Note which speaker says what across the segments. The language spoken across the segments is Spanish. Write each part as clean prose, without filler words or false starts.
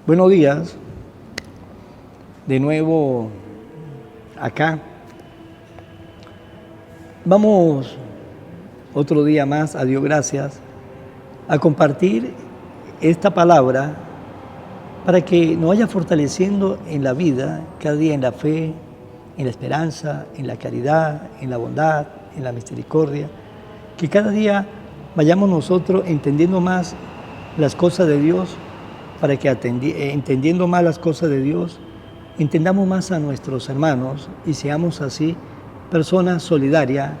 Speaker 1: Buenos días, de nuevo acá. Vamos otro día más, a Dios gracias, a compartir esta palabra para que nos vaya fortaleciendo en la vida, cada día en la fe, en la esperanza, en la caridad, en la bondad, en la misericordia, que cada día vayamos nosotros entendiendo más las cosas de Dios, para que entendiendo más las cosas de Dios, entendamos más a nuestros hermanos y seamos así personas solidarias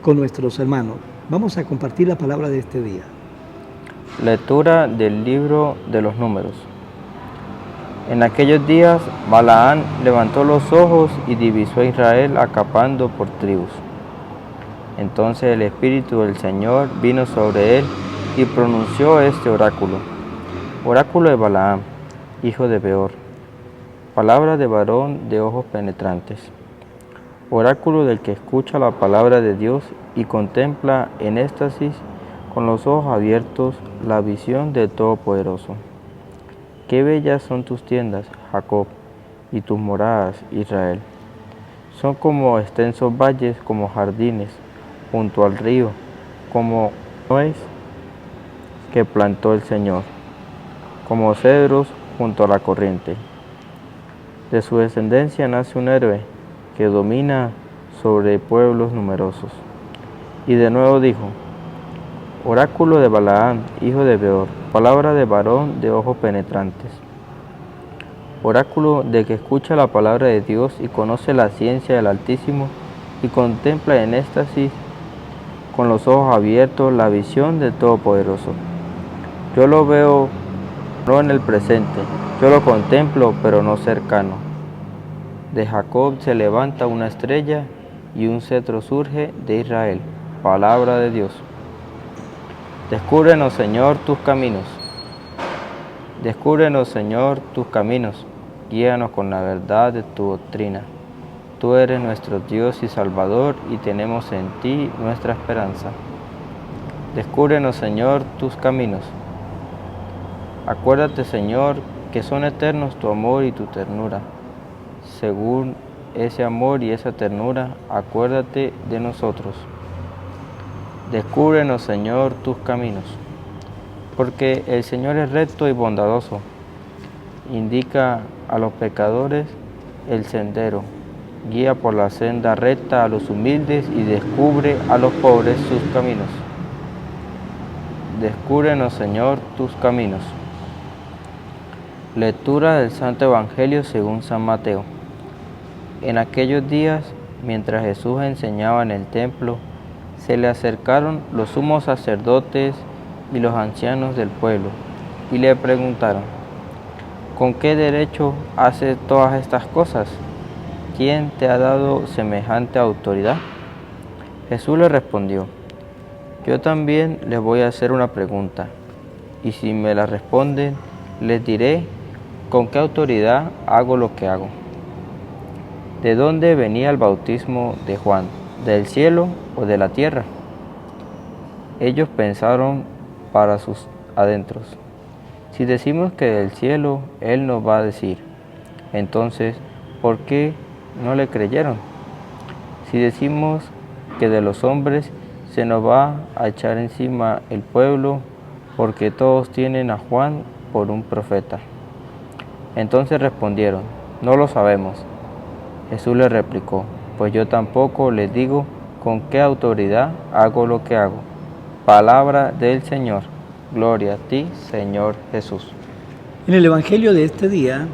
Speaker 1: con nuestros hermanos. Vamos a compartir la palabra de este día.
Speaker 2: Lectura del libro de los Números. En aquellos días, Balaam levantó los ojos y divisó a Israel acampando por tribus. Entonces el Espíritu del Señor vino sobre él y pronunció este oráculo. Oráculo de Balaam, hijo de Beor, palabra de varón de ojos penetrantes. Oráculo del que escucha la palabra de Dios y contempla en éxtasis con los ojos abiertos la visión del Todopoderoso. Qué bellas son tus tiendas, Jacob, y tus moradas, Israel. Son como extensos valles, como jardines, junto al río, como nuez que plantó el Señor, como cedros junto a la corriente. De su descendencia nace un héroe que domina sobre pueblos numerosos. Y de nuevo dijo, oráculo de Balaam, hijo de Beor, palabra de varón de ojos penetrantes. Oráculo de que escucha la palabra de Dios y conoce la ciencia del Altísimo y contempla en éxtasis con los ojos abiertos la visión del Todopoderoso. Yo lo veo no en el presente, yo lo contemplo pero no cercano. De Jacob se levanta una estrella y un cetro surge de Israel, palabra de Dios. Descúbrenos, Señor, tus caminos. Descúbrenos, Señor, tus caminos. Guíanos con la verdad de tu doctrina. Tú eres nuestro Dios y Salvador y tenemos en ti nuestra esperanza. Descúbrenos, Señor, tus caminos. Acuérdate, Señor, que son eternos tu amor y tu ternura. Según ese amor y esa ternura, acuérdate de nosotros. Descúbrenos, Señor, tus caminos. Porque el Señor es recto y bondadoso. Indica a los pecadores el sendero. Guía por la senda recta a los humildes y descubre a los pobres sus caminos. Descúbrenos, Señor, tus caminos. Lectura del Santo Evangelio según San Mateo. En aquellos días, mientras Jesús enseñaba en el templo, se le acercaron los sumos sacerdotes y los ancianos del pueblo y le preguntaron, ¿con qué derecho haces todas estas cosas? ¿Quién te ha dado semejante autoridad? Jesús le respondió, yo también les voy a hacer una pregunta, y si me la responden, les diré con qué autoridad hago lo que hago. ¿De dónde venía el bautismo de Juan? ¿Del cielo o de la tierra? Ellos pensaron para sus adentros, si decimos que del cielo, Él nos va a decir, entonces, ¿por qué no le creyeron? Si decimos que de los hombres, se nos va a echar encima el pueblo, porque todos tienen a Juan por un profeta. Entonces respondieron, no lo sabemos. Jesús les replicó, pues yo tampoco les digo con qué autoridad hago lo que hago. Palabra del Señor. Gloria a ti, Señor Jesús.
Speaker 1: En el Evangelio de este día,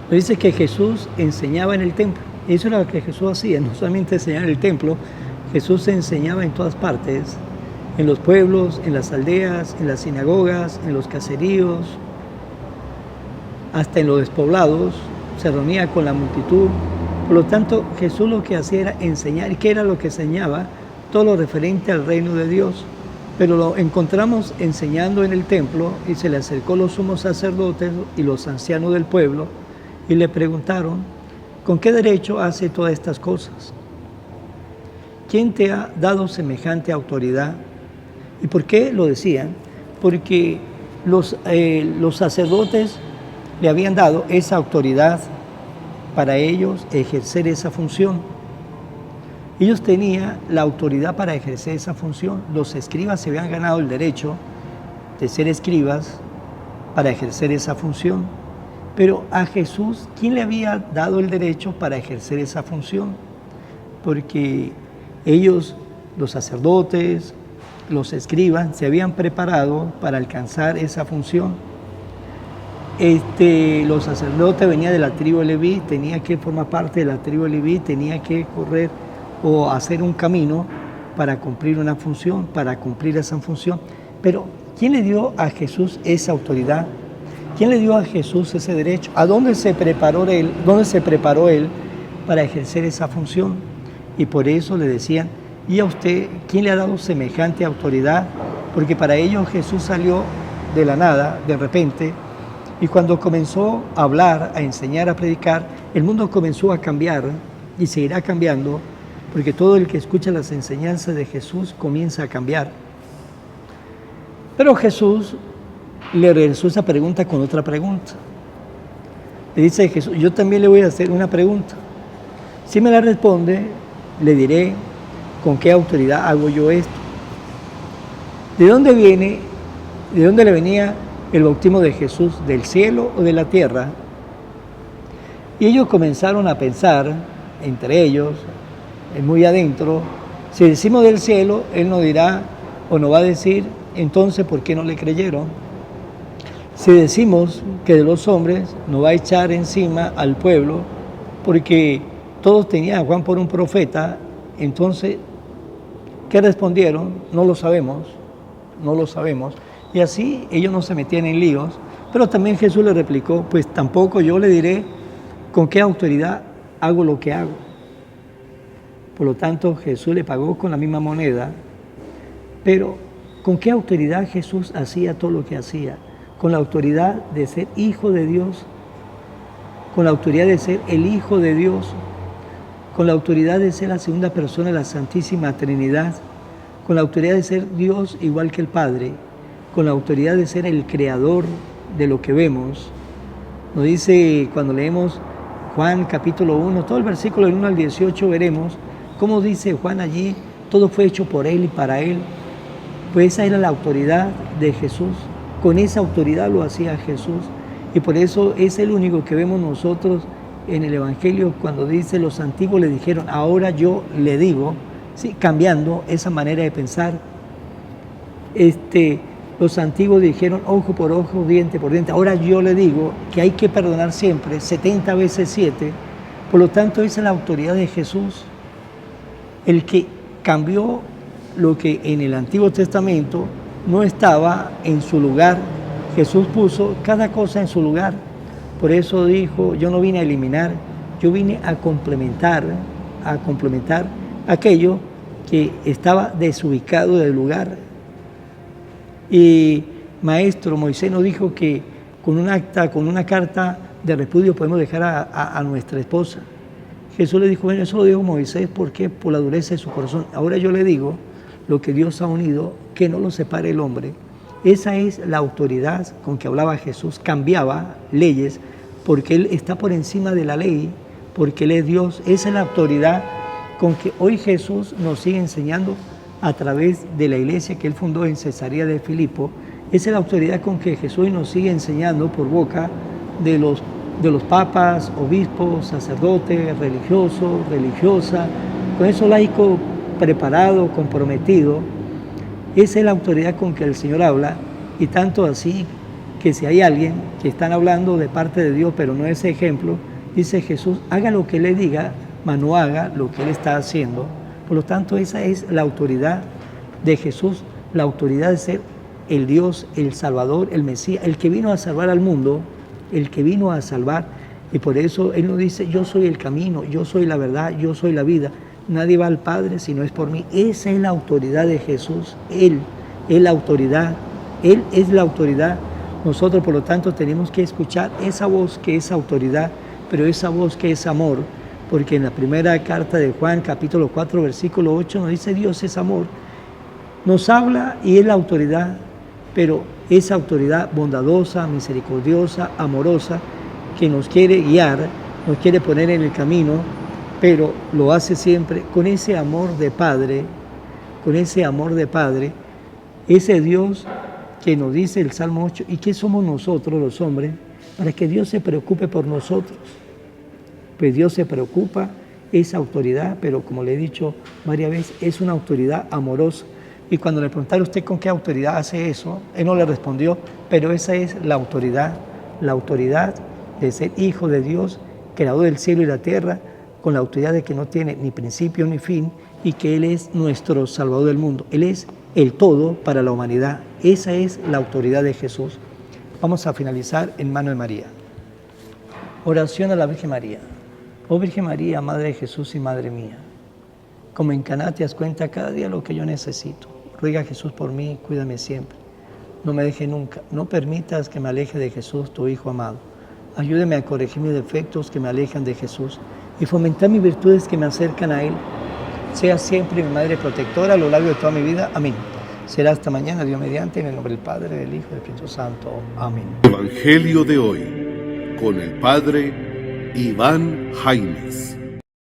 Speaker 1: nos dice que Jesús enseñaba en el templo. Eso era lo que Jesús hacía, no solamente enseñar en el templo, Jesús enseñaba en todas partes, en los pueblos, en las aldeas, en las sinagogas, en los caseríos, hasta en los despoblados, se reunía con la multitud. Por lo tanto, Jesús lo que hacía era enseñar. ¿Y qué era lo que enseñaba? Todo lo referente al reino de Dios. Pero lo encontramos enseñando en el templo y se le acercó los sumos sacerdotes y los ancianos del pueblo y le preguntaron, ¿con qué derecho hace todas estas cosas? ¿Quién te ha dado semejante autoridad? ¿Y por qué lo decían? Porque los sacerdotes le habían dado esa autoridad para ellos ejercer esa función. Ellos tenían la autoridad para ejercer esa función. Los escribas se habían ganado el derecho de ser escribas para ejercer esa función. Pero a Jesús, ¿quién le había dado el derecho para ejercer esa función? Porque ellos, los sacerdotes, los escribas, se habían preparado para alcanzar esa función. Los sacerdotes venían de la tribu de Leví, tenía que formar parte de la tribu de Leví, tenía que correr o hacer un camino para cumplir una función, para cumplir esa función. Pero, ¿quién le dio a Jesús esa autoridad? ¿Quién le dio a Jesús ese derecho? ¿A dónde se preparó él? ¿Dónde se preparó él para ejercer esa función? Y por eso le decían, ¿y a usted quién le ha dado semejante autoridad? Porque para ellos Jesús salió de la nada, de repente, y cuando comenzó a hablar, a enseñar, a predicar, el mundo comenzó a cambiar y seguirá cambiando, porque todo el que escucha las enseñanzas de Jesús comienza a cambiar. Pero Jesús le regresó esa pregunta con otra pregunta. Le dice Jesús, yo también le voy a hacer una pregunta. Si me la responde, le diré con qué autoridad hago yo esto. ¿De dónde viene, de dónde le venía el bautismo de Jesús? ¿Del cielo o de la tierra? Y ellos comenzaron a pensar, entre ellos, muy adentro, si decimos del cielo, él nos dirá o nos va a decir, entonces, ¿por qué no le creyeron? Si decimos que de los hombres, nos va a echar encima al pueblo, porque todos tenían a Juan por un profeta. Entonces, ¿qué respondieron? No lo sabemos, no lo sabemos. Y así ellos no se metían en líos, pero también Jesús le replicó, pues tampoco yo le diré con qué autoridad hago lo que hago. Por lo tanto, Jesús le pagó con la misma moneda, pero ¿con qué autoridad Jesús hacía todo lo que hacía? Con la autoridad de ser hijo de Dios, con la autoridad de ser el Hijo de Dios, con la autoridad de ser la segunda persona de la Santísima Trinidad, con la autoridad de ser Dios igual que el Padre, con la autoridad de ser el creador de lo que vemos. Nos dice, cuando leemos Juan capítulo 1, todo el versículo del 1 al 18, veremos cómo dice Juan allí, todo fue hecho por Él y para Él. Pues esa era la autoridad de Jesús, con esa autoridad lo hacía Jesús. Y por eso es el único que vemos nosotros en el Evangelio cuando dice, los antiguos le dijeron, ahora yo le digo, ¿sí? Cambiando esa manera de pensar. Los antiguos dijeron ojo por ojo, diente por diente. Ahora yo le digo que hay que perdonar siempre, 70 veces 7. Por lo tanto, esa es la autoridad de Jesús, el que cambió lo que en el Antiguo Testamento no estaba en su lugar. Jesús puso cada cosa en su lugar. Por eso dijo, yo no vine a eliminar, yo vine a complementar aquello que estaba desubicado del lugar. Y maestro, Moisés nos dijo que con una carta de repudio podemos dejar a nuestra esposa. Jesús le dijo, bueno, eso lo dijo Moisés, ¿por qué? Por la dureza de su corazón. Ahora yo le digo, lo que Dios ha unido, que no lo separe el hombre. Esa es la autoridad con que hablaba Jesús, cambiaba leyes, porque Él está por encima de la ley, porque Él es Dios. Esa es la autoridad con que hoy Jesús nos sigue enseñando a través de la iglesia que Él fundó en Cesarea de Filipo. Esa es la autoridad con que Jesús nos sigue enseñando por boca de los papas, obispos, sacerdotes, religiosos, religiosas, con esos laicos preparados, comprometidos. Esa es la autoridad con que el Señor habla, y tanto así que si hay alguien que están hablando de parte de Dios, pero no es ejemplo, dice Jesús, haga lo que le diga, mas no haga lo que Él está haciendo. Por lo tanto, esa es la autoridad de Jesús, la autoridad de ser el Dios, el Salvador, el Mesías, el que vino a salvar al mundo, el que vino a salvar. Y por eso Él nos dice, yo soy el camino, yo soy la verdad, yo soy la vida. Nadie va al Padre si no es por mí. Esa es la autoridad de Jesús. Él es la autoridad. Él es la autoridad. Nosotros, por lo tanto, tenemos que escuchar esa voz que es autoridad, pero esa voz que es amor. Porque en la primera carta de Juan, capítulo 4, versículo 8, nos dice, Dios es amor. Nos habla y es la autoridad. pero esa autoridad bondadosa, misericordiosa, amorosa, que nos quiere guiar, nos quiere poner en el camino, pero lo hace siempre con ese amor de Padre, con ese amor de Padre, ese Dios que nos dice el Salmo 8, ¿y qué somos nosotros los hombres para que Dios se preocupe por nosotros? Pues Dios se preocupa, esa autoridad, pero como le he dicho varias veces, es una autoridad amorosa. Y cuando le preguntaron a usted con qué autoridad hace eso, él no le respondió, pero esa es la autoridad de ser hijo de Dios, creador del cielo y la tierra, con la autoridad de que no tiene ni principio ni fin y que Él es nuestro Salvador del mundo. Él es el todo para la humanidad. Esa es la autoridad de Jesús. Vamos a finalizar en mano de María. Oración a la Virgen María. Oh Virgen María, Madre de Jesús y Madre mía, como en Caná te das cuenta cada día lo que yo necesito. Ruega a Jesús por mí, cuídame siempre. No me deje nunca, no permitas que me aleje de Jesús, tu Hijo amado. Ayúdeme a corregir mis defectos que me alejan de Jesús y fomentar mis virtudes que me acercan a Él. Sea siempre mi Madre protectora a lo largo de toda mi vida. Amén. Será hasta mañana, Dios mediante, en el nombre del Padre, del Hijo y del Espíritu Santo. Amén.
Speaker 3: Evangelio de hoy, con el Padre Iván Jaimes.